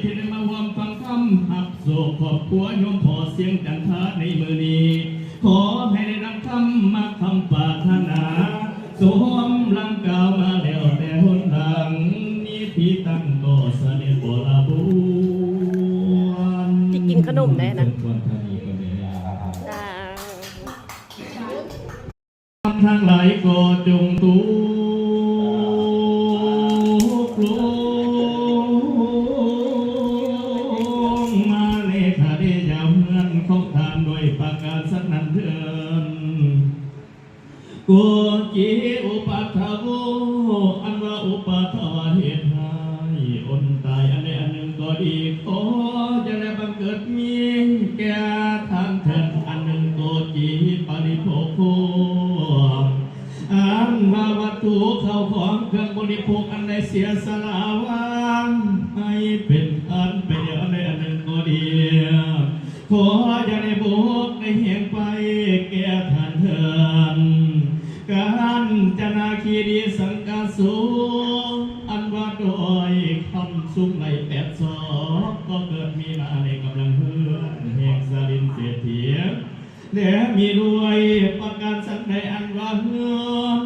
ที่ได้มาร่วมฟังคำหับโศกขอบครัวโยมพอเสียงจันทาในมือนี้ขอให้ได้รับคำมาคำปรารถนาสวมลำกาวมาแล้วแต่หนทางนี้ที่ตั้งก็เสด็จบรบุญที่กินขนมได้นะทั้งหลายก็จงตูกลงมาในทะเลยาวเมืองของทานด้วยประกาศสักนั้นเถิดกุจิอุปัฏฐโวอันว่าอุปัฏฐวาเหตุให้อนตายอันใดอันหนึ่งก็ดีขอจะได้บังเกิดมีแก่ทานเถิดอันหนึ่งก็จิปริโภคอันว่าวัตถุเข้าของเครื่องบริโภคอันใดเสียสละวางให้เป็นอันไปเดียวอันใดอันหนึ่งก็ดีขออย่าได้โบกในเหียงไปแก่ท่านเถิดการจนาคีดีสังกาสูอันว่าโดยคำสุขในแปดศอกก็เกิดมีมาในกำลังเฮือนแห่งสลินเสียเถียและมีรวยประการสักในอันว่าเฮือน